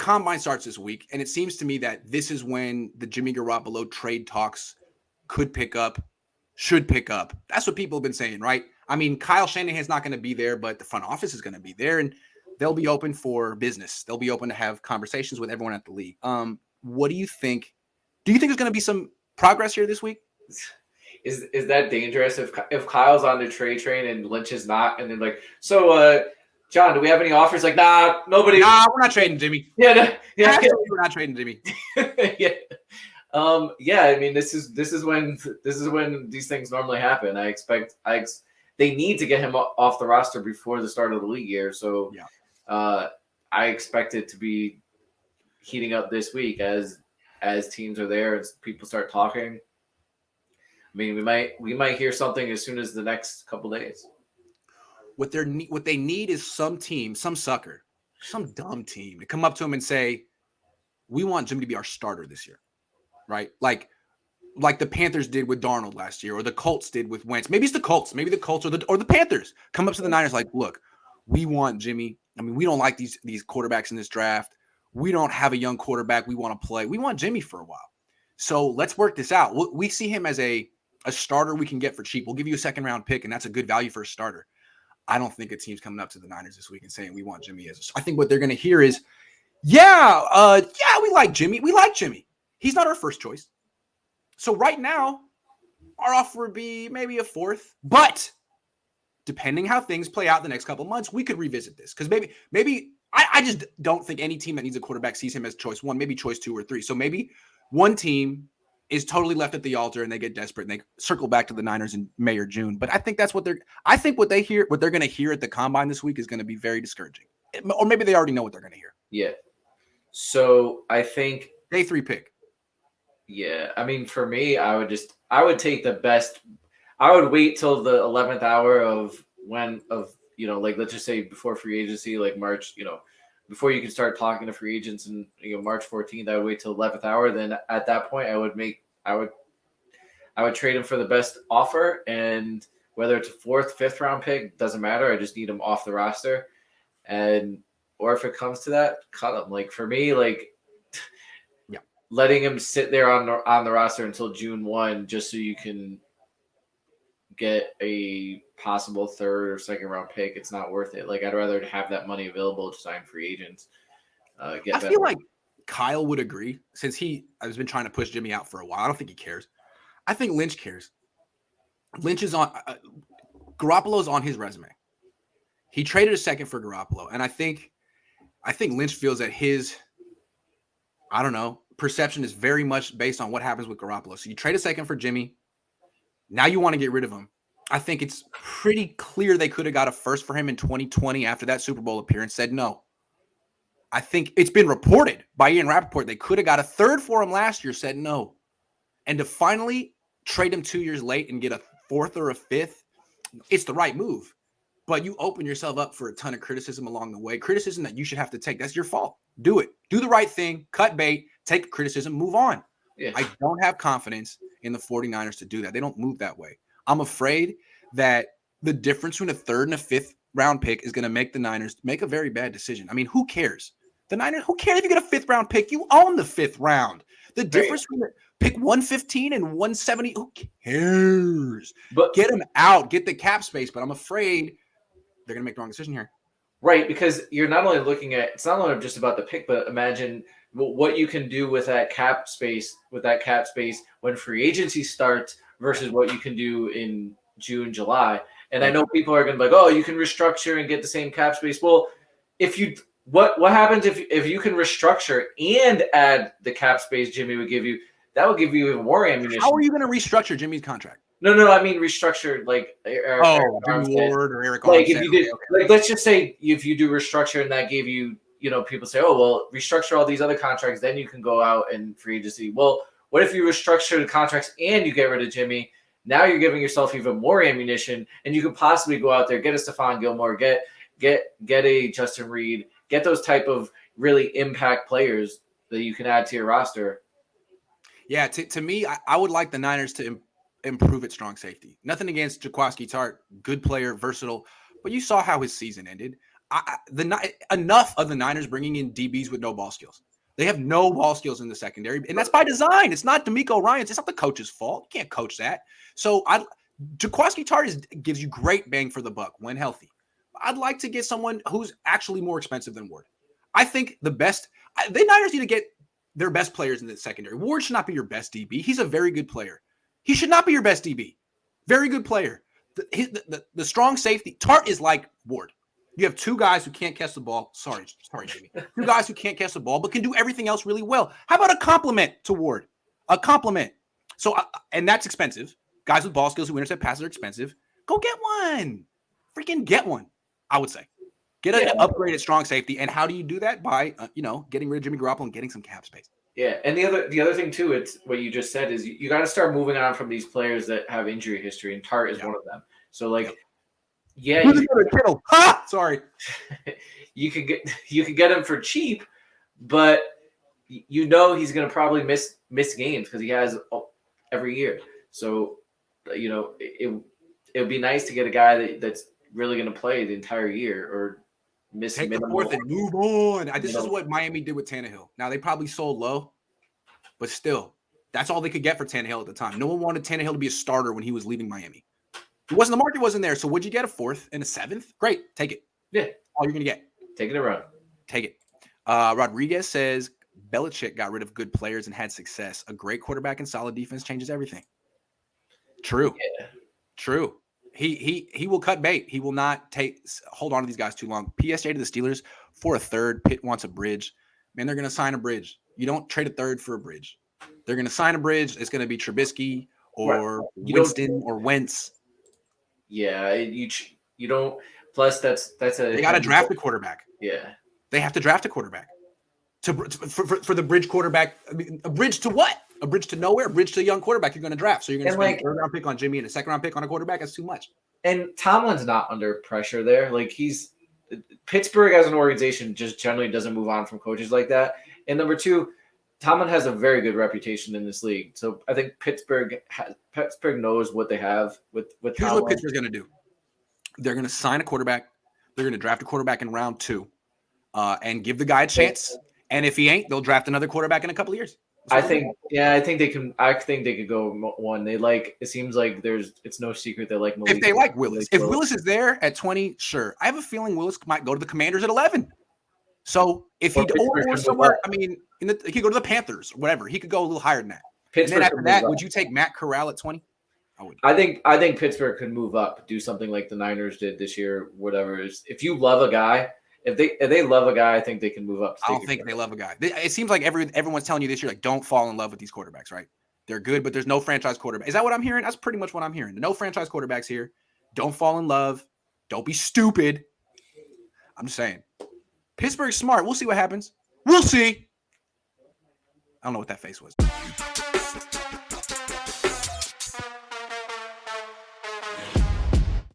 combine starts this week, and it seems to me that this is when the Jimmy Garoppolo trade talks should pick up. That's what people have been saying, right? I mean, Kyle Shanahan's not going to be there, but the front office is going to be there, and they'll be open for business. They'll be open to have conversations with everyone at the league. What do you think? Do you think there's going to be some progress here this week? Is that dangerous if Kyle's on the trade train and Lynch is not, and then like, so John, do we have any offers? Like, nah, nobody. Nah, we're not trading Jimmy. Yeah, we're not trading Jimmy. Yeah. Yeah, I mean, this is when these things normally happen. They need to get him off the roster before the start of the league year. So I expect it to be heating up this week as teams are there and people start talking. I mean, we might hear something as soon as the next couple days. What they need is some team, some sucker, some dumb team to come up to him and say, "We want Jimmy to be our starter this year." Right? Like the Panthers did with Darnold last year, or the Colts did with Wentz. Maybe it's the Colts. Maybe the Colts or the Panthers come up to the Niners like, "Look, we want Jimmy. I mean, we don't like these quarterbacks in this draft. We don't have a young quarterback we want to play. We want Jimmy for a while. So let's work this out." We see him as a starter we can get for cheap. We'll give you a second-round pick, and that's a good value for a starter. I don't think a team's coming up to the Niners this week and saying we want Jimmy as a. I think what they're going to hear is, we like Jimmy. We like Jimmy. He's not our first choice. So right now, our offer would be maybe a fourth. But depending how things play out the next couple of months, we could revisit this. Because maybe I just don't think any team that needs a quarterback sees him as choice one, maybe choice 2 or 3. So maybe one team is totally left at the altar and they get desperate and they circle back to the Niners in May or June. But I think what they're going to hear at the combine this week is going to be very discouraging. Or maybe they already know what they're going to hear. Yeah. So I think day 3 pick. Yeah. I mean, for me, I would take the best. I would wait till the 11th hour of like, let's just say before free agency, like March, before you can start talking to free agents and March 14th, I would wait till 11th hour. Then at that point, I would trade him for the best offer, and whether it's a 4th, 5th round pick, doesn't matter. I just need him off the roster, or if it comes to that, cut him. Like for me, letting him sit there on the roster until June 1, just so you can get a possible 3rd or 2nd round pick, it's not worth it. Like, I'd rather have that money available to sign free agents. I feel like Kyle would agree, since has been trying to push Jimmy out for a while. I don't think he cares. I think Lynch cares. Lynch is on Garoppolo's on his resume. He traded a 2nd for Garoppolo, and I think Lynch feels that his, perception is very much based on what happens with Garoppolo. So you trade a 2nd for Jimmy. Now you want to get rid of him. I think it's pretty clear they could have got a 1st for him in 2020 after that Super Bowl appearance, said no. I think it's been reported by Ian Rappaport they could have got a 3rd for him last year, said no. And to finally trade him 2 years late and get a 4th or a 5th, it's the right move. But you open yourself up for a ton of criticism along the way. Criticism that you should have to take. That's your fault. Do it. Do the right thing. Cut bait. Take criticism. Move on. Yeah. I don't have confidence in the 49ers to do that. They don't move that way. I'm afraid that the difference between a 3rd and a 5th round pick is going to make the Niners make a very bad decision. I mean, who cares? The Niners, who cares if you get a 5th round pick? You own the 5th round. The difference between pick 115 and 170, who cares? But get them out. Get the cap space. But I'm afraid they're going to make the wrong decision here. Right, because you're not only looking at, it's not only just about the pick, but imagine what you can do with that cap space when free agency starts versus what you can do in June, July. And I know people are going to be like, oh, you can restructure and get the same cap space. Well, what happens if you can restructure and add the cap space Jimmy would give you? That would give you even more ammunition. How are you going to restructure Jimmy's contract? No, I mean restructure like Eric Ward or Eric. Like if you did, like let's just say if you do restructure and that gave you, people say, oh well, restructure all these other contracts, then you can go out and free agency. Well, what if you restructure the contracts and you get rid of Jimmy? Now you're giving yourself even more ammunition, and you could possibly go out there, get a Stephon Gilmore, get a Justin Reed, get those type of really impact players that you can add to your roster. Yeah, to me, I would like the Niners to improve at strong safety. Nothing against Jaquiski Tartt, good player, versatile, but you saw how his season ended. enough of the Niners bringing in DBs with no ball skills. They have no ball skills in the secondary, and that's by design. It's not D'Amico Ryans. It's not the coach's fault. You can't coach that. So Jaquiski Tartt gives you great bang for the buck when healthy. I'd like to get someone who's actually more expensive than Ward. I think the Niners need to get their best players in the secondary. Ward should not be your best DB. He's a very good player. He should not be your best DB. Very good player. The strong safety. Tartt is like Ward. You have two guys who can't catch the ball. Sorry, Jimmy. Two guys who can't catch the ball, but can do everything else really well. How about a compliment to Ward? A compliment. So, and that's expensive. Guys with ball skills who intercept passes are expensive. Go get one. Freaking get one, I would say. Get an upgraded strong safety. And how do you do that? By, getting rid of Jimmy Garoppolo and getting some cap space. Yeah, and the other thing, too, it's what you just said is you got to start moving on from these players that have injury history, and Tartt is one of them. So, sorry. you could get him for cheap, but he's going to probably miss games because he has every year. So, it would be nice to get a guy that's really going to play the entire year or miss Take the fourth and move on. This is what Miami did with Tannehill. Now, they probably sold low, but still, that's all they could get for Tannehill at the time. No one wanted Tannehill to be a starter when he was leaving Miami. The market wasn't there. So would you get a fourth and a seventh? Great. Take it. Yeah. All you're going to get. Take it around. Take it. Rodriguez says Belichick got rid of good players and had success. A great quarterback and solid defense changes everything. True. Yeah. True. He will cut bait. He will not hold on to these guys too long. PSJ to the Steelers for a third. Pitt wants a bridge. Man, they're going to sign a bridge. You don't trade a third for a bridge. They're going to sign a bridge. It's going to be Trubisky or Winston or Wentz. Yeah, you don't. Plus, they got to draft a quarterback. Yeah, they have to draft a quarterback for the bridge quarterback. I mean, a bridge to what? A bridge to nowhere. A bridge to a young quarterback. You're going to draft. So you're going to spend a third round pick on Jimmy and a second round pick on a quarterback. That's too much. And Tomlin's not under pressure there. Pittsburgh as an organization just generally doesn't move on from coaches like that. And number two, Tomlin has a very good reputation in this league. So I think Pittsburgh knows what they have with Here's Tomlin. what Pittsburgh's going to do. They're going to sign a quarterback. They're going to draft a quarterback in round 2 and give the guy a chance. And if he ain't, they'll draft another quarterback in a couple of years. I think they can. I think they could go one. It seems like it's no secret they like Malik. If they like Willis. If Willis is there at 20, sure. I have a feeling Willis might go to the Commanders at 11. So if he or somewhere, I mean, he could go to the Panthers or whatever. He could go a little higher than that. And then after that, would you take Matt Corral at 20? I would. I think Pittsburgh could move up, do something like the Niners did this year. Whatever it is, if you love a guy, if they love a guy, I think they can move up. I don't think they love a guy. It seems like everyone's telling you this year, like, don't fall in love with these quarterbacks, right? They're good, but there's no franchise quarterback. Is that what I'm hearing? That's pretty much what I'm hearing. No franchise quarterbacks here. Don't fall in love. Don't be stupid. I'm just saying. Pittsburgh's smart. We'll see what happens. We'll see. I don't know what that face was.